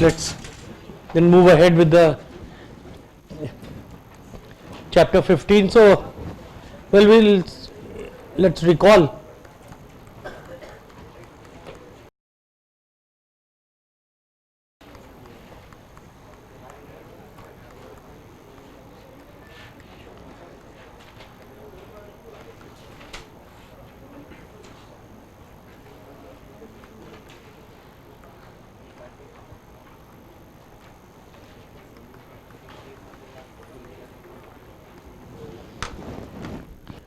let's then move ahead with the chapter 15. So, well, let's recall.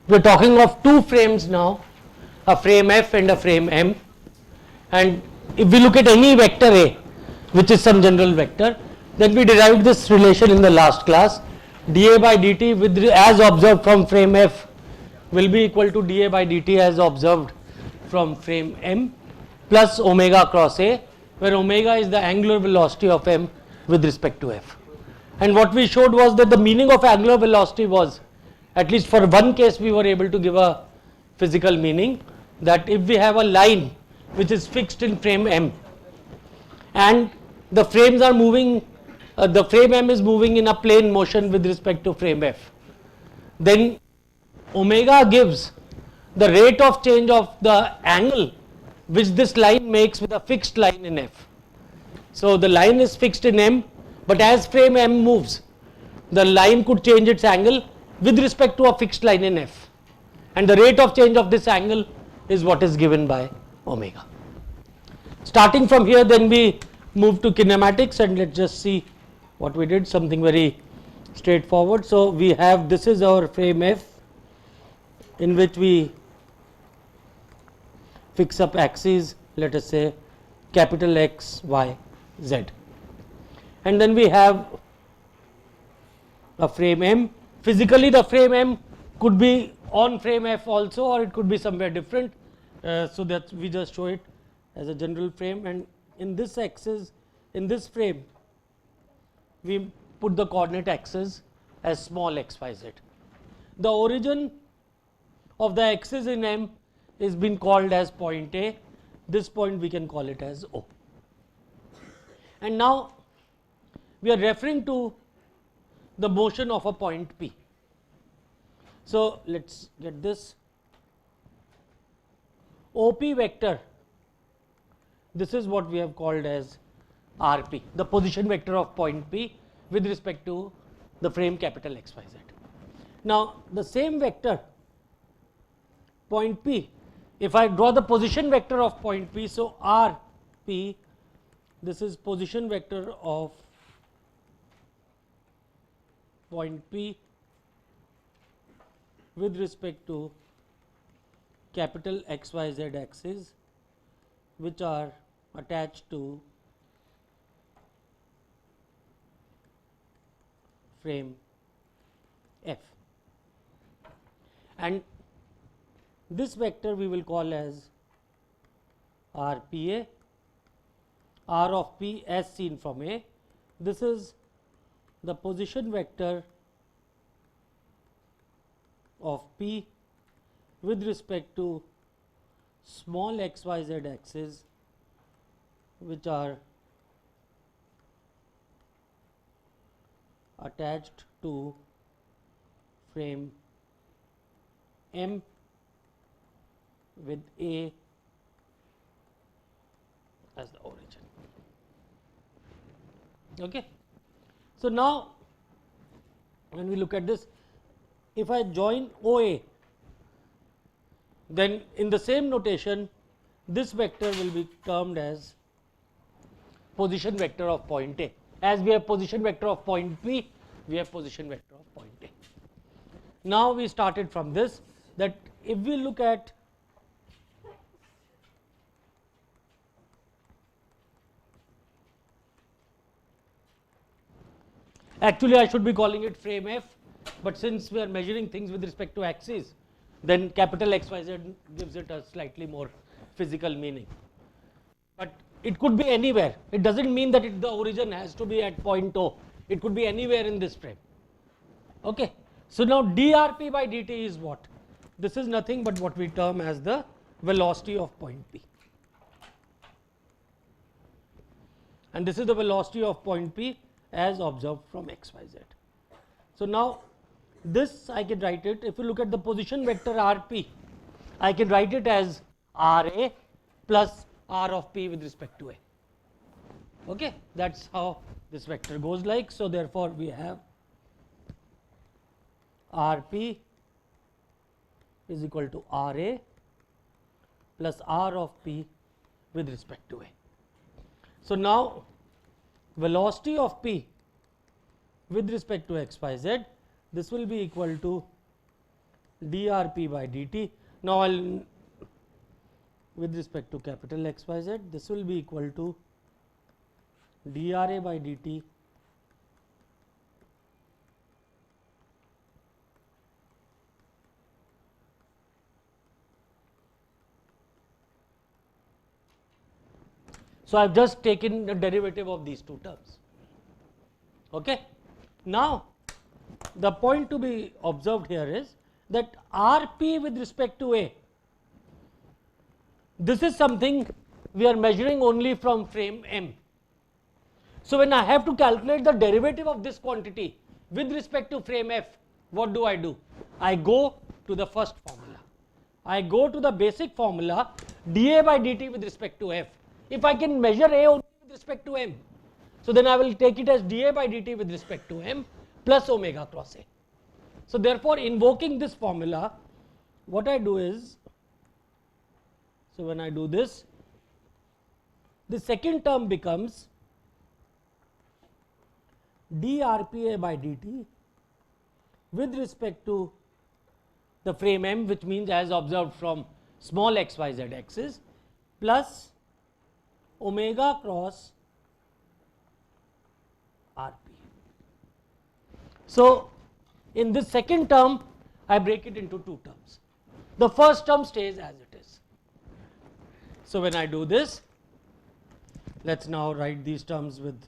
We are talking of two frames now, a frame F and a frame M, and if we look at any vector A, which is some general vector, then we derived this relation in the last class. dA by dt with as observed from frame F will be equal to dA by dt as observed from frame M plus omega cross A, where omega is the angular velocity of M with respect to F. And what we showed was that the meaning of angular velocity was, at least for one case we were able to give a physical meaning, that if we have a line which is fixed in frame M and the frames are moving, the frame M is moving in a plane motion with respect to frame F, then omega gives the rate of change of the angle which this line makes with a fixed line in F. So, the line is fixed in M, but as frame M moves, the line could change its angle with respect to a fixed line in F, and the rate of change of this angle is what is given by omega. Starting from here, then we move to kinematics, and let's just see what we did, something very straightforward. So, we have, this is our frame F in which we fix up axes, let us say capital X, Y, Z, and then we have a frame M. Physically the frame M could be on frame F also, or it could be somewhere different, so that we just show it as a general frame, and in this axis, in this frame we put the coordinate axis as small x, y, z. The origin of the axis in M is been called as point A, this point we can call it as O. And now we are referring to the motion of a point P. So, let us get this OP vector, this is what we have called as RP, the position vector of point P with respect to the frame capital X, Y, Z. Now, the same vector point P, if I draw the position vector of point P, so RP, this is position vector of point P with respect to capital X, Y, Z axis, which are attached to frame F, and this vector we will call as RPA, R of P as seen from A. This is the position vector of P with respect to small x, y, z axes, which are attached to frame M with A as the origin. Okay. So, now when we look at this, if I join OA, then in the same notation this vector will be termed as position vector of point A. As we have position vector of point P, we have position vector of point A. Now, we started from this, that if we look at actually I should be calling it frame F, but since we are measuring things with respect to axes, then capital X, Y, Z gives it a slightly more physical meaning. But it could be anywhere, it does not mean that the origin has to be at point O, it could be anywhere in this frame. Okay. So, now dRP by dt is what? This is nothing but what we term as the velocity of point P. and this is the velocity of point P as observed from x, y, z. So, now this I can write it, if you look at the position vector r p, I can write it as r a plus r of p with respect to a. Okay, that is how this vector goes like. So, therefore, we have r p is equal to r a plus r of p with respect to a. So, now velocity of p with respect to x, y, z, this will be equal to drp by dt. Now, I will with respect to capital X, y, z, this will be equal to dra by dt So, I have just taken the derivative of these two terms. Okay. Now, the point to be observed here is that r p with respect to a, this is something we are measuring only from frame M. So, when I have to calculate the derivative of this quantity with respect to frame F, what do? I go to the first formula. I go to the basic formula dA by dt with respect to F. If I can measure A only with respect to M, so then I will take it as dA by dt with respect to M plus omega cross A. So, therefore, invoking this formula, what I do is, so when I do this, the second term becomes drpa by dt with respect to the frame M, which means as observed from small x, y, z axis, plus omega cross rp. So, in this second term, I break it into two terms. The first term stays as it is. So, when I do this, let us now write these terms with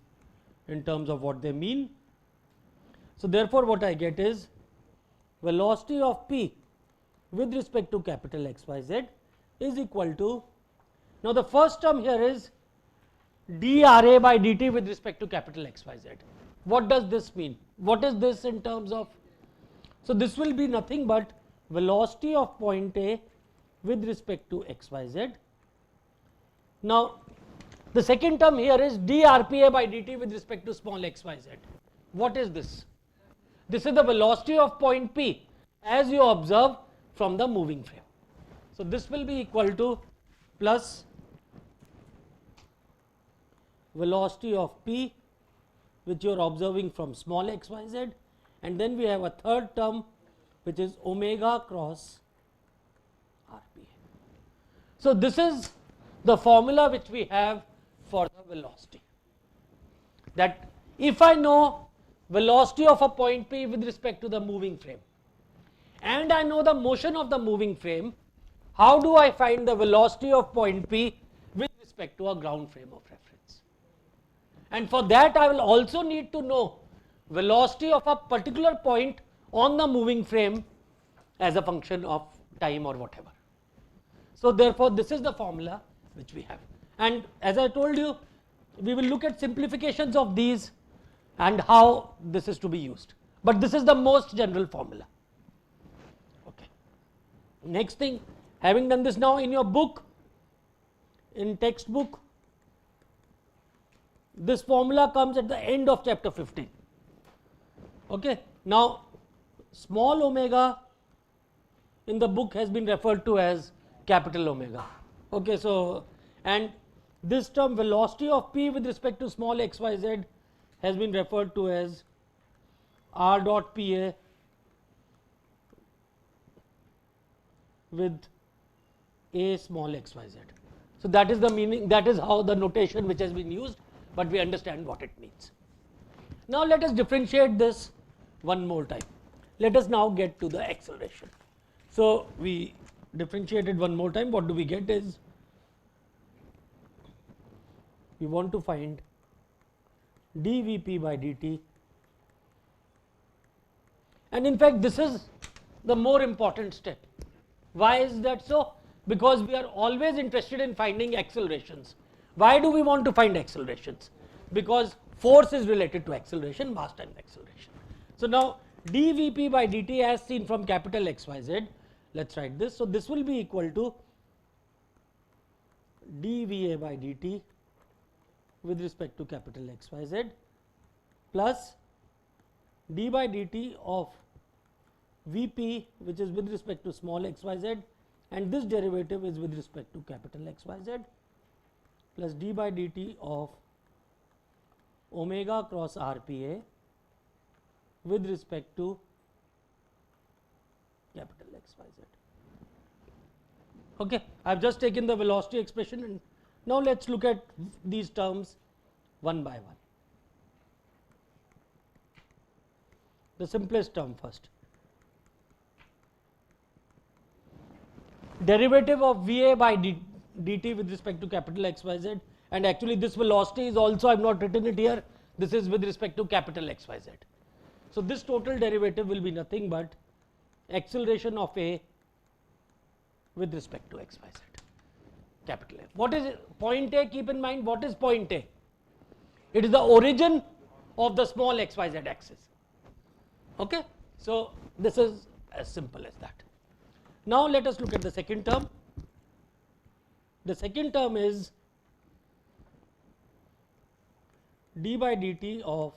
in terms of what they mean. So, therefore, what I get is velocity of p with respect to capital X, y, z is equal to, now the first term here is dra by dt with respect to capital X, y, z. What does this mean? What is this in terms of? So, this will be nothing but velocity of point A with respect to x, y, z. Now, the second term here is drpa by dt with respect to small x, y, z. What is this? This is the velocity of point P as you observe from the moving frame. So, this will be equal to plus velocity of P which you are observing from small x, y, z, and then we have a third term which is omega cross rpa. So, this is the formula which we have for the velocity, that if I know velocity of a point P with respect to the moving frame and I know the motion of the moving frame, how do I find the velocity of point P with respect to a ground frame of reference? And for that I will also need to know velocity of a particular point on the moving frame as a function of time or whatever. So, therefore, this is the formula which we have, and as I told you, we will look at simplifications of these and how this is to be used, but this is the most general formula. Okay. Next thing, having done this, now in your book, in textbook, this formula comes at the end of chapter 15. Okay. Now, small omega in the book has been referred to as capital omega. Okay. So, and this term velocity of P with respect to small x, y, z has been referred to as r dot pa with a small x, y, z. So, that is the meaning, that is how the notation which has been used, but we understand what it means. Now, let us differentiate this one more time. Let us now get to the acceleration. So, we differentiated one more time. What do we get is, we want to find dVp by dt, and in fact this is the more important step. Why is that so? Because we are always interested in finding accelerations. Why do we want to find accelerations? because force is related to acceleration, mass times acceleration. So now dVp by dt as seen from capital XYZ, let us write this. So this will be equal to dVa by dt with respect to capital XYZ plus d by dt of Vp, which is with respect to small xyz, and this derivative is with respect to capital XYZ, plus d by dt of omega cross RPa with respect to capital XYZ. Okay, I have just taken the velocity expression, and now let us look at these terms one by one. The simplest term first. Derivative of Va by dt with respect to capital XYZ, and actually this velocity is also, I have not written it here, this is with respect to capital XYZ. So this total derivative will be nothing but acceleration of A with respect to XYZ, capital A. What is it? Point A? Keep in mind, what is point A? It is the origin of the small XYZ axis. Okay? So this is as simple as that. Now let us look at the second term. The second term is d by dt of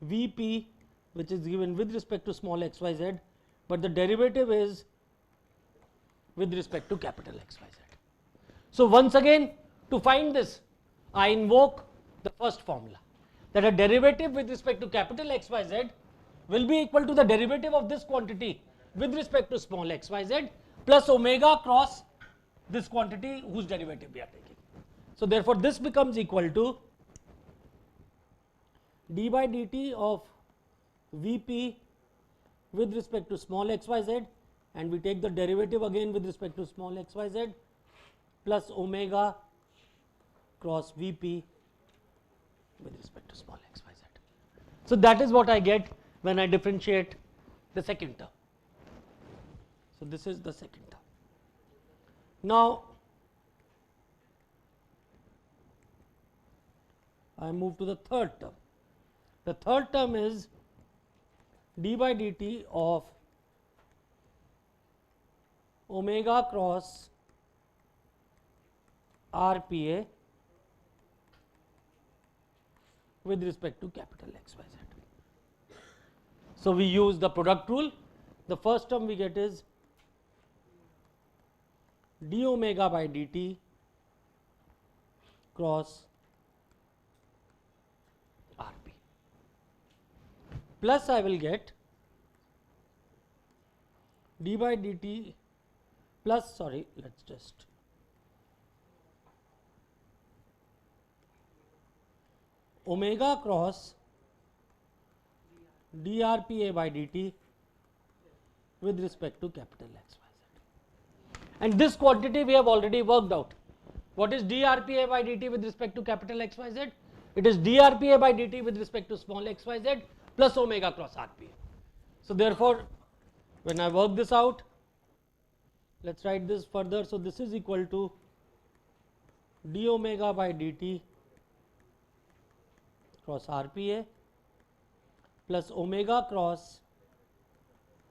Vp, which is given with respect to small xyz, but the derivative is with respect to capital XYZ. So once again, to find this, I invoke the first formula, that a derivative with respect to capital XYZ will be equal to the derivative of this quantity with respect to small xyz plus omega cross this quantity whose derivative we are taking. So therefore this becomes equal to d by dt of Vp with respect to small xyz, and we take the derivative again with respect to small xyz plus omega cross Vp with respect to small xyz. So that is what I get when I differentiate the second term. So this is the second term. Now I move to the third term. The third term is d by dt of omega cross RPa with respect to capital XYZ. So we use the product rule. The first term we get is d omega by dt cross Rp, plus I will get d by dt plus, sorry, let us just omega cross drpa by dt with respect to capital XYZ. And this quantity we have already worked out. What is drpa by dt with respect to capital XYZ? It is drpa by dt with respect to small xyz plus omega cross Rpa. So therefore, when I work this out, let us write this further. So this is equal to d omega by dt cross Rpa plus omega cross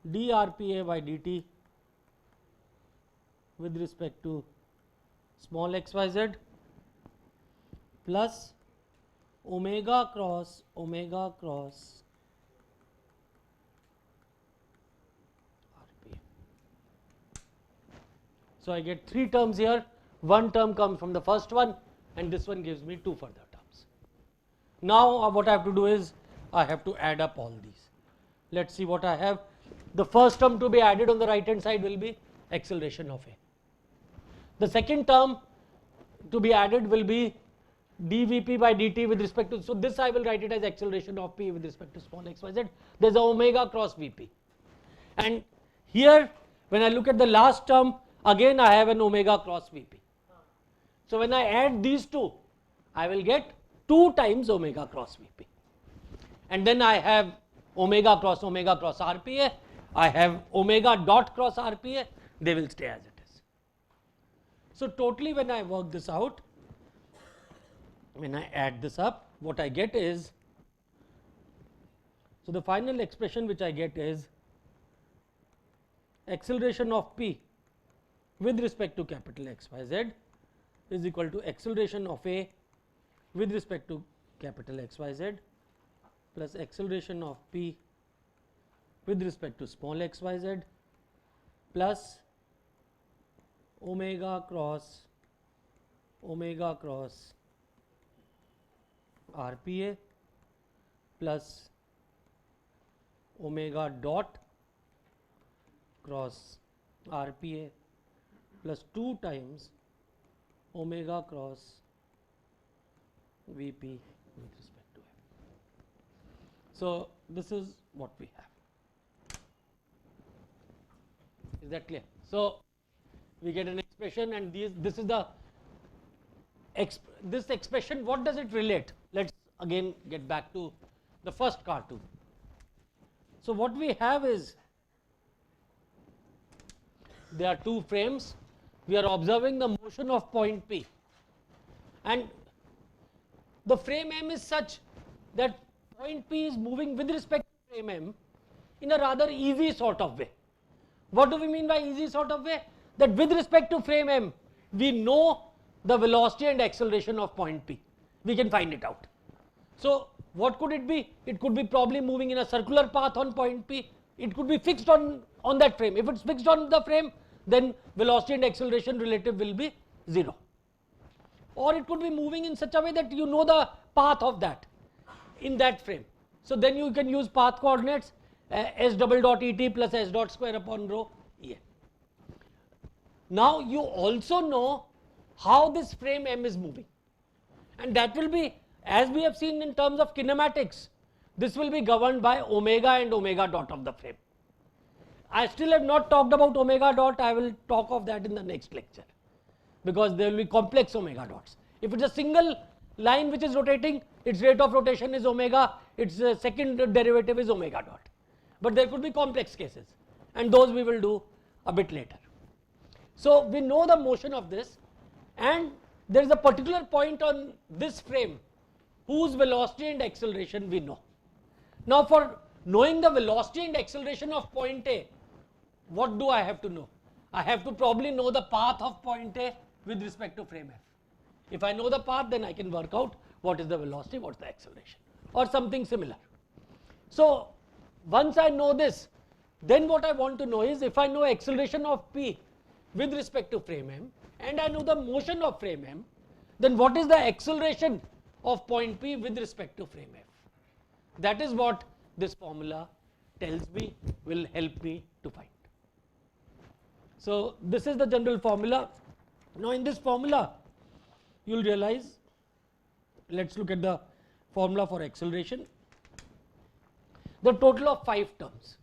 drpa by dt with respect to small xyz plus omega cross Rpa. So I get three terms here. One term comes from the first one, and this one gives me two further terms. Now what I have to do is I have to add up all these. Let us see what I have. The first term to be added on the right hand side will be acceleration of A. The second term to be added will be dVp by dt with respect to, so this I will write it as acceleration of P with respect to small xyz. There is a omega cross Vp, and here when I look at the last term, again I have an omega cross Vp. So when I add these two, I will get 2 times omega cross Vp, and then I have omega cross Rpa, I have omega dot cross Rpa, they will stay as it is. So totally when I work this out, when I add this up, what I get is, so the final expression which I get is acceleration of p with respect to capital X y z is equal to acceleration of A with respect to capital X y z plus acceleration of p with respect to small x y z plus omega cross RPA plus omega dot cross RPA plus 2 times omega cross Vp with respect to f. So, this is what we have. Is that clear? So, we get an expression, and this is the this expression. What does it relate? Let's again get back to the first cartoon. So, what we have is, there are two frames. We are observing the motion of point P, and the frame M is such that point P is moving with respect to frame M in a rather easy sort of way. What do we mean by easy sort of way? That with respect to frame M, we know the velocity and acceleration of point P. We can find it out. So, what could it be? It could be probably moving in a circular path on point P. It could be fixed on that frame. If it's fixed on the frame, then velocity and acceleration relative will be 0. Or it could be moving in such a way that you know the path of that in that frame. So, then you can use path coordinates s double dot et plus s dot square upon rho En. Now, you also know how this frame M is moving, and that will be, as we have seen in terms of kinematics, this will be governed by omega and omega dot of the frame. I still have not talked about omega dot. I will talk of that in the next lecture, because there will be complex omega dots. If it is a single line which is rotating, its rate of rotation is omega, its second derivative is omega dot. But there could be complex cases, and those we will do a bit later. So, we know the motion of this, and there is a particular point on this frame whose velocity and acceleration we know. Now, for knowing the velocity and acceleration of point A, what do I have to know? I have to probably know the path of point A with respect to frame F. If I know the path, then I can work out what is the velocity, what is the acceleration, or something similar. So, once I know this, then what I want to know is, if I know acceleration of P with respect to frame M, and I know the motion of frame M, then what is the acceleration of point P with respect to frame F? That is what this formula tells me, will help me to find. So, this is the general formula. Now, in this formula, you will realize, let us look at the formula for acceleration. The total of 5 terms.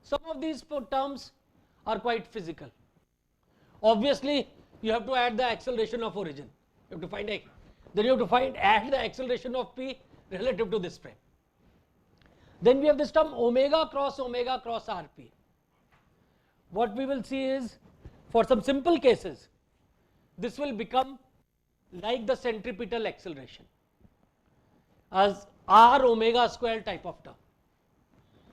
Some of these terms are quite physical. Obviously, you have to add the acceleration of origin. You have to find A. Then you have to add the acceleration of P relative to this frame. Then we have this term omega cross RP. What we will see is, for some simple cases, this will become like the centripetal acceleration as r omega square type of term.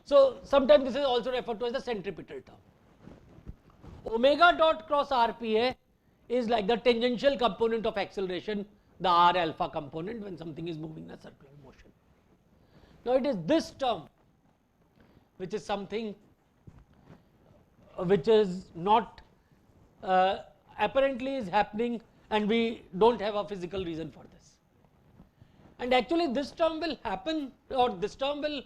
So, sometimes this is also referred to as the centripetal term. Omega dot cross RPA is like the tangential component of acceleration, the r alpha component when something is moving in a circular motion. Now, it is this term which is something which is not apparently is happening, and we do not have a physical reason for this. And actually this term will happen, or this term will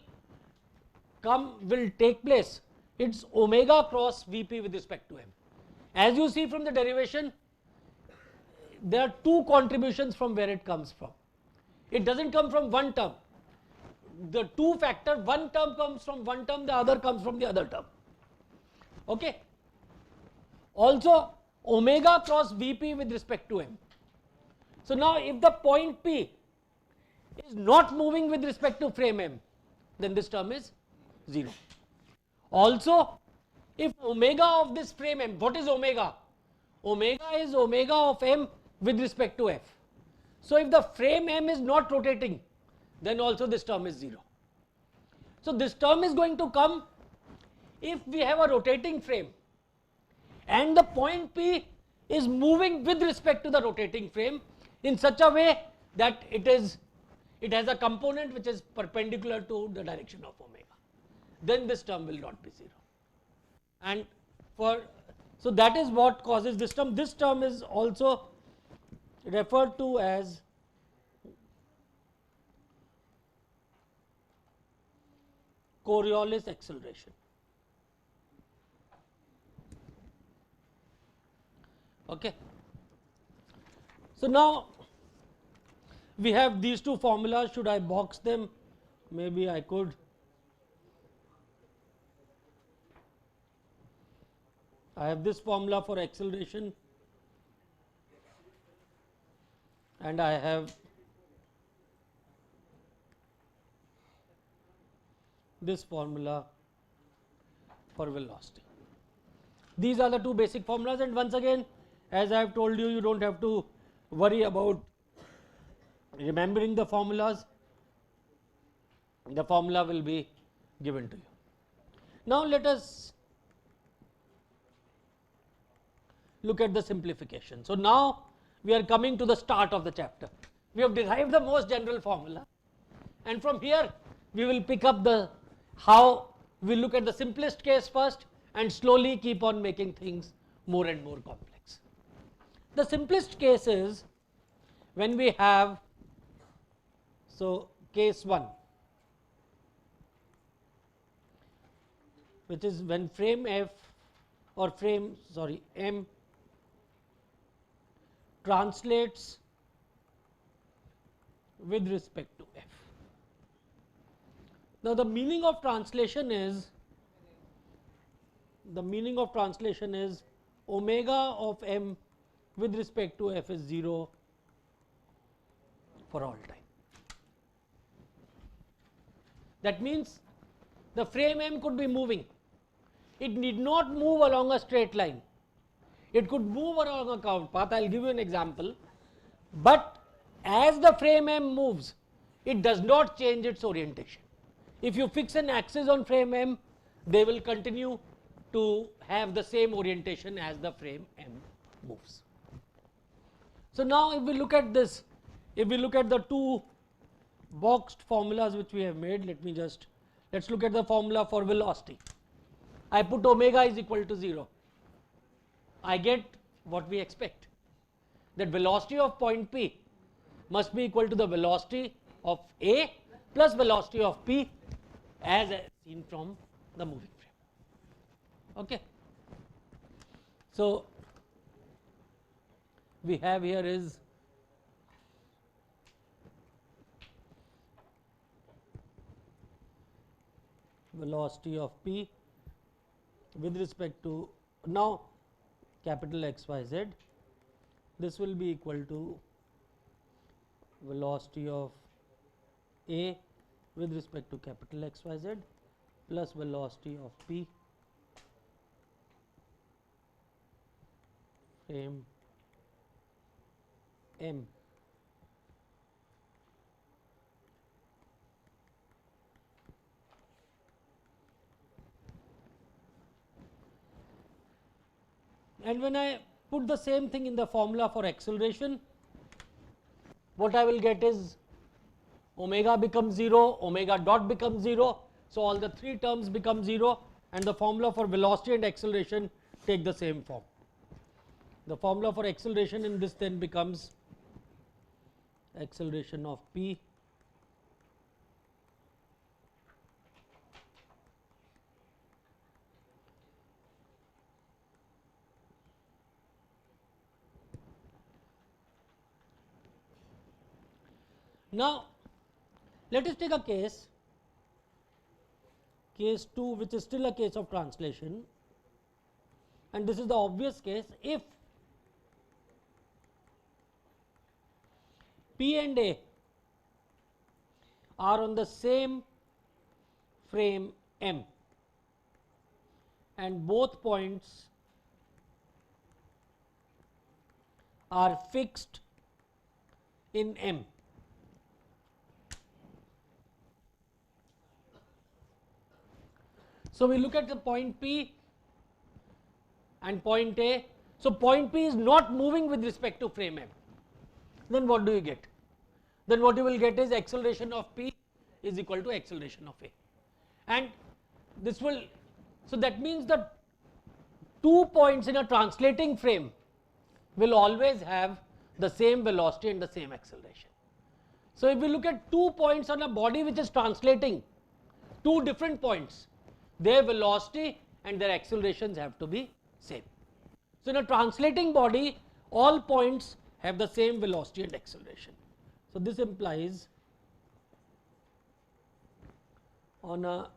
take place. It is omega cross Vp with respect to M. As you see from the derivation, there are 2 contributions from where it comes from. It does not come from one term. The 2 factor, one term comes from one term, the other comes from the other term. Okay. Also, omega cross Vp with respect to M. So, now if the point P is not moving with respect to frame M, then this term is 0. Also, if omega of this frame M, what is omega? Omega is omega of M with respect to F. So, if the frame M is not rotating, then also this term is 0. So, this term is going to come if we have a rotating frame and the point P is moving with respect to the rotating frame in such a way that it has a component which is perpendicular to the direction of omega, then this term will not be 0. And so that is what causes this term. This term is also referred to as Coriolis acceleration. Okay. So now we have these two formulas. Should I box them? Maybe I could. I have this formula for acceleration and I have this formula for velocity. These are the two basic formulas, and once again, as I have told you, you do not have to worry about remembering the formulas. The formula will be given to you. Now, let us look at the simplification. So, now we are coming to the start of the chapter. We have derived the most general formula, and from here we will pick up the how we look at the simplest case first and slowly keep on making things more and more complex. The simplest case is when we have, so case 1, which is when frame F or M translates with respect to F. Now, the meaning of translation is omega of M with respect to F is 0 for all time. That means the frame M could be moving. It need not move along a straight line. It could move along a curved path. I will give you an example. But as the frame M moves, it does not change its orientation. If you fix an axis on frame M, they will continue to have the same orientation as the frame M moves. So, now if we look at this, if we look at the two boxed formulas which we have made, let's look at the formula for velocity. I put omega is equal to 0. I get what we expect, that velocity of point P must be equal to the velocity of A plus velocity of P as seen from the moving frame. Okay. So, we have here is velocity of P with respect to, now capital X Y Z, this will be equal to velocity of A with respect to capital X Y Z plus velocity of P frame M. And when I put the same thing in the formula for acceleration, what I will get is omega becomes 0, omega dot becomes 0. So, all the three terms become 0 and the formula for velocity and acceleration take the same form. The formula for acceleration in this then becomes acceleration of P Now, let us take a case 2, which is still a case of translation, and this is the obvious case. If P and A are on the same frame M and both points are fixed in M. So, we look at the point P and point A. So, point P is not moving with respect to frame M. Then what do you get? Then what you will get is acceleration of P is equal to acceleration of A, and this will, so that means that 2 points in a translating frame will always have the same velocity and the same acceleration. So, if we look at 2 points on a body which is translating, 2 different points, their velocity and their accelerations have to be same. So, in a translating body, all points have the same velocity and acceleration. So, this implies on a,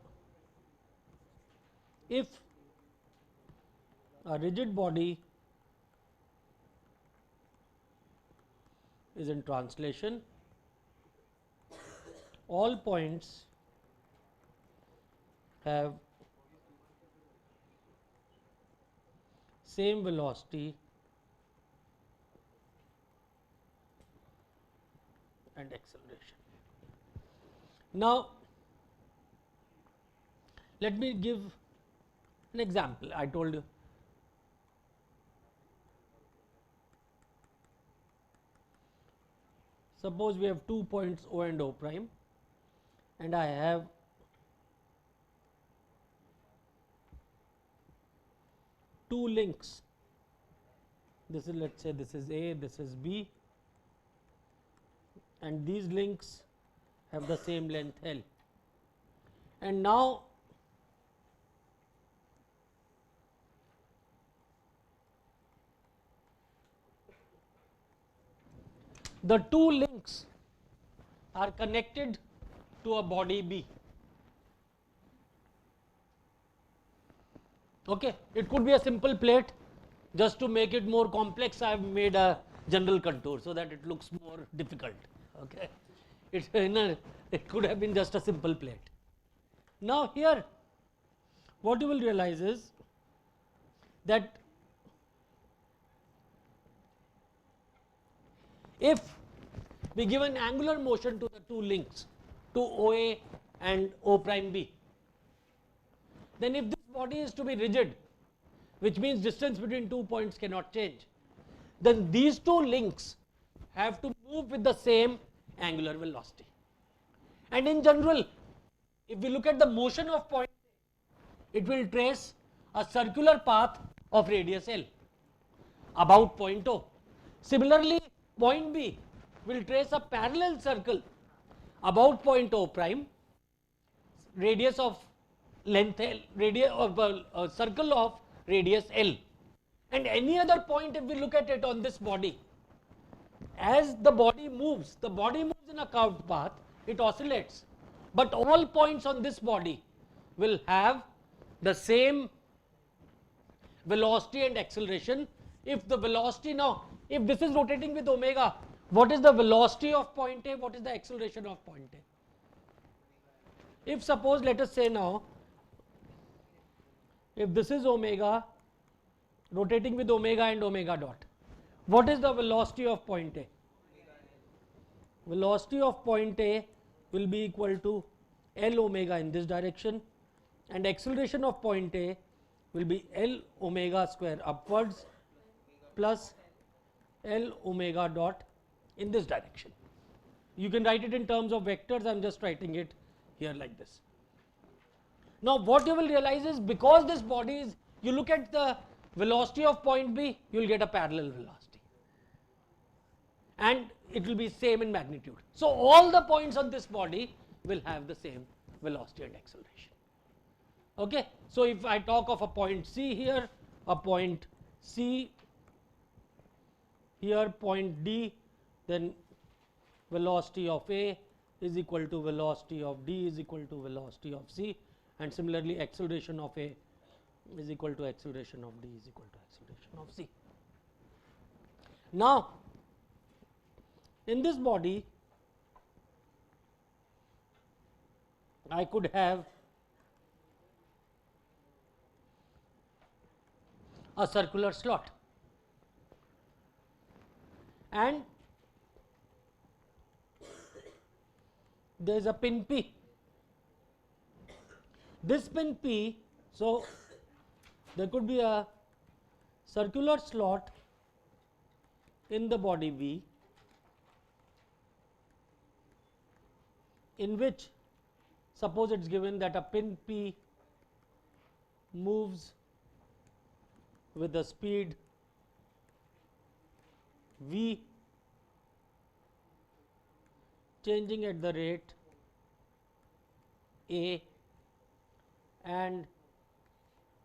if a rigid body is in translation, all points have same velocity and acceleration. Now, let me give an example. I told you, suppose we have 2 points O and O prime, and I have two links. This is, let us say, this is A, this is B, and these links have the same length L. And now, the two links are connected to a body B. Okay. It could be a simple plate. Just to make it more complex, I have made a general contour, so that it looks more difficult. Okay. It could have been just a simple plate. Now, here what you will realize is that if we give an angular motion to the two links, to OA and O prime B, then if this body is to be rigid, which means distance between 2 points cannot change, then these two links have to move with the same angular velocity. And in general, if we look at the motion of point A, it will trace a circular path of radius L about point O. Similarly, point B will trace a parallel circle about point O prime, radius of length L, radius of a circle of radius L, and any other point, if we look at it on this body, as the body moves in a curved path, it oscillates, but all points on this body will have the same velocity and acceleration. If the velocity, now if this is rotating with omega, what is the velocity of point A, what is the acceleration of point A? If suppose, let us say now, if this is omega rotating with omega and omega dot, what is the velocity of point A? Velocity of point A will be equal to L omega in this direction, and acceleration of point A will be L omega square upwards plus L omega dot in this direction. You can write it in terms of vectors, I am just writing it here like this. Now, what you will realize is, because this body is, you look at the velocity of point B, you will get a parallel velocity, and it will be same in magnitude. So, all the points on this body will have the same velocity and acceleration. Okay. So, if I talk of a point C here, a point C here, point D, then velocity of A is equal to velocity of D is equal to velocity of C, and similarly acceleration of A is equal to acceleration of D is equal to acceleration of C. Now, in this body, I could have a circular slot, and there is a pin P. This pin P, so there could be a circular slot in the body V in which, suppose it is given that a pin P moves with the speed V, changing at the rate A, and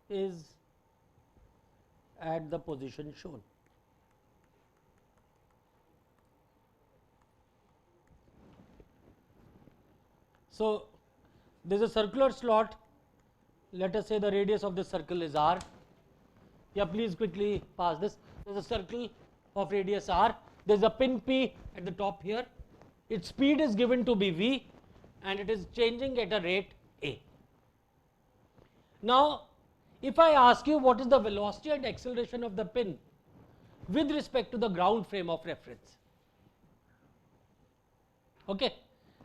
is at the position shown. So, there is a circular slot, let us say the radius of this circle is r. Yeah, please quickly pass this. There is a circle of radius r, there is a pin P at the top here, its speed is given to be v and it is changing at a rate a. Now, if I ask you what is the velocity and acceleration of the pin with respect to the ground frame of reference, okay,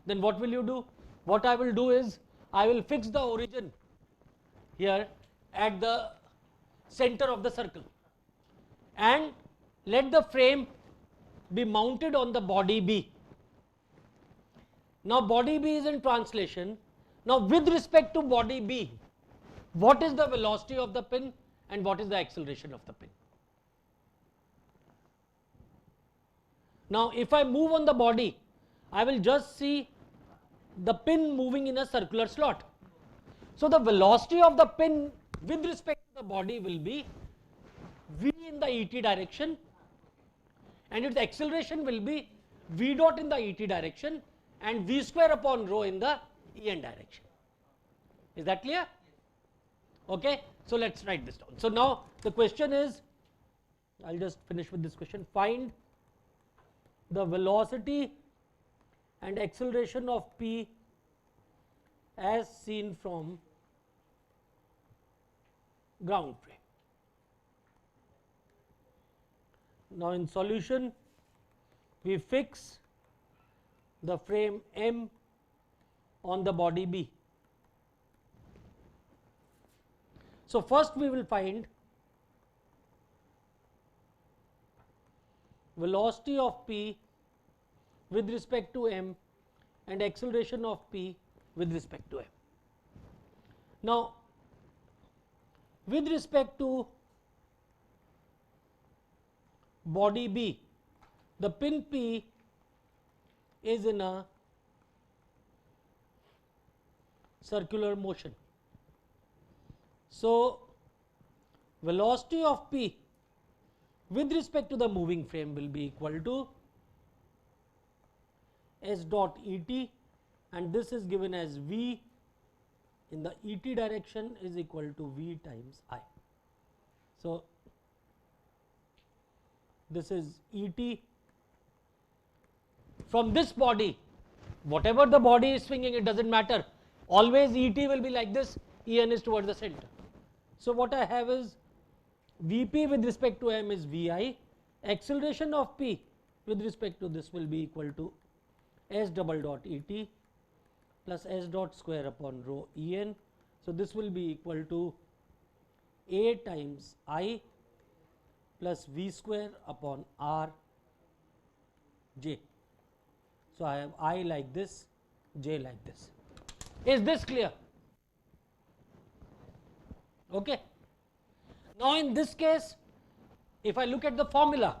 then what will you do? What I will do is, I will fix the origin here at the center of the circle and let the frame be mounted on the body B. Now, body B is in translation. Now, with respect to body B, what is the velocity of the pin and what is the acceleration of the pin? Now, if I move on the body, I will just see the pin moving in a circular slot. So, the velocity of the pin with respect to the body will be v in the et direction and its acceleration will be v dot in the et direction and v square upon rho in the en direction. Is that clear? Okay. So, let us write this down. So, now the question is, I will just finish with this question, find the velocity and acceleration of P as seen from ground frame. Now, in solution we fix the frame M on the body B. So, first we will find velocity of P with respect to M and acceleration of P with respect to M. Now, with respect to body B, the pin P is in a circular motion. So, velocity of P with respect to the moving frame will be equal to s dot et, and this is given as v in the et direction is equal to v times I. So, this is et from this body, whatever the body is swinging, it does not matter, always et will be like this, en is towards the center. So, what I have is Vp with respect to M is Vi, acceleration of P with respect to this will be equal to s double dot et plus s dot square upon rho En. So, this will be equal to A times I plus V square upon R J. So, I have I like this, J like this. Is this clear? Okay. Now, in this case, if I look at the formula,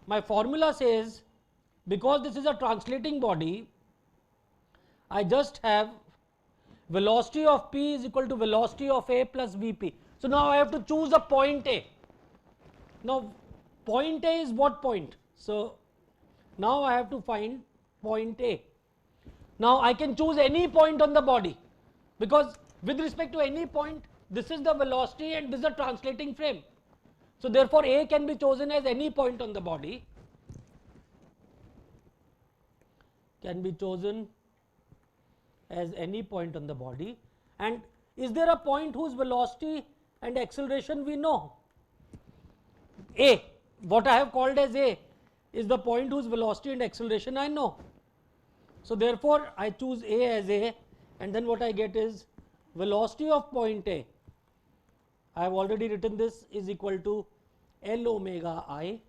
my formula says, because this is a translating body, I just have velocity of P is equal to velocity of A plus Vp. So, now I have to choose a point A. Now, point A is what point? So, now I have to find point A. Now, I can choose any point on the body, because with respect to any point, this is the velocity and this is a translating frame. So, therefore, A can be chosen as any point on the body, can be chosen as any point on the body. And is there a point whose velocity and acceleration we know? A, what I have called as A is the point whose velocity and acceleration I know. So therefore I choose A as A, and then what I get is velocity of point A, I have already written this, is equal to L omega I,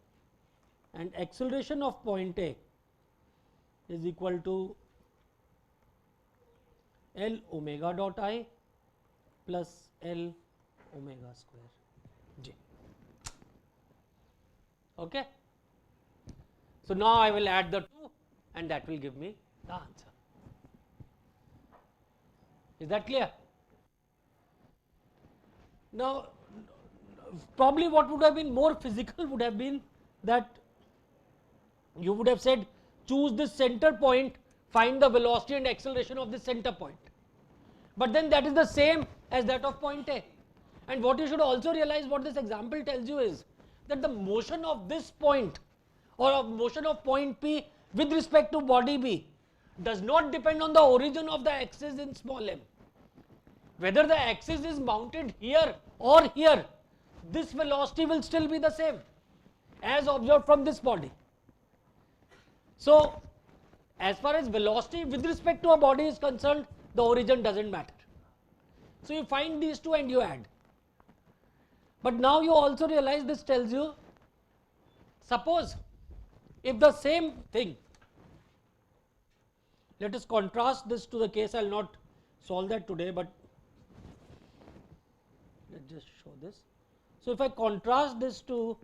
and acceleration of point A is equal to L omega dot I plus L omega square J. Okay. So now I will add the two, and that will give me the answer. Is that clear? Now, probably what would have been more physical would have been that you would have said, choose this center point, find the velocity and acceleration of this center point. But then that is the same as that of point A. And what you should also realize, what this example tells you is that the motion of this point or of motion of point P with respect to body B does not depend on the origin of the axis in small m. Whether the axis is mounted here or here, this velocity will still be the same as observed from this body. So, as far as velocity with respect to a body is concerned, the origin doesn't matter. So, you find these two and you add. But now you also realize this tells you, suppose if the same thing, let us contrast this to the case, I will not solve that today, but let us just show this. So, if I contrast this to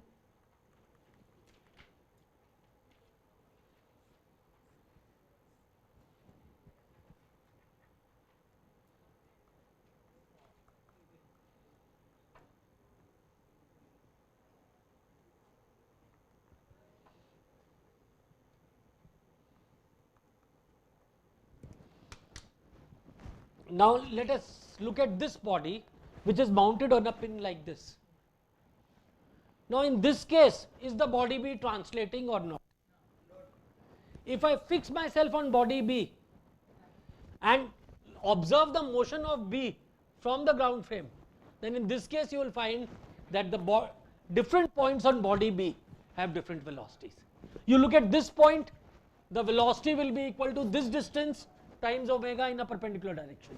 now let us look at this body which is mounted on a pin like this. Now in this case, is the body B translating or not? If I fix myself on body B and observe the motion of B from the ground frame, then in this case you will find that the different points on body B have different velocities. You look at this point, the velocity will be equal to this distance times omega in a perpendicular direction.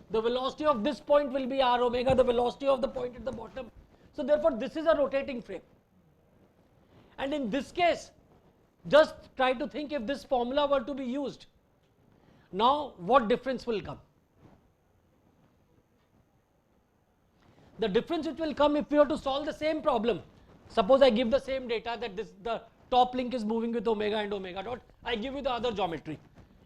The velocity of this point will be r omega, the velocity of the point at the bottom. So therefore this is a rotating frame. And in this case, just try to think if this formula were to be used. Now what difference will come? The difference which will come if we have to solve the same problem. Suppose I give the same data that the top link is moving with omega and omega dot. I give you the other geometry.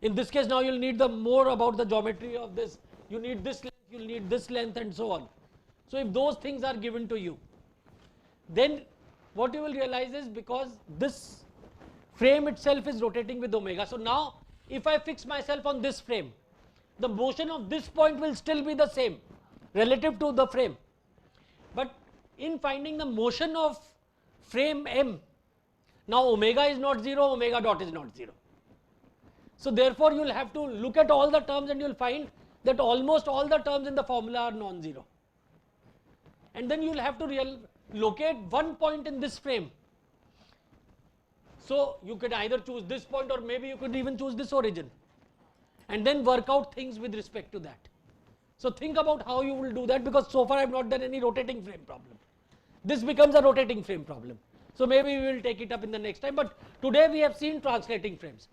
In this case now you will need the more about the geometry of this. You need this length, you will need this length and so on. So if those things are given to you, then what you will realize is because this frame itself is rotating with omega. So now if I fix myself on this frame, the motion of this point will still be the same relative to the frame. But in finding the motion of frame M, now omega is not 0, omega dot is not 0. So therefore you will have to look at all the terms and you will find that almost all the terms in the formula are non-zero. And then you will have to locate one point in this frame. So you could either choose this point or maybe you could even choose this origin and then work out things with respect to that. So think about how you will do that, because so far I have not done any rotating frame problem. This becomes a rotating frame problem. So maybe we will take it up in the next time, but today we have seen translating frames.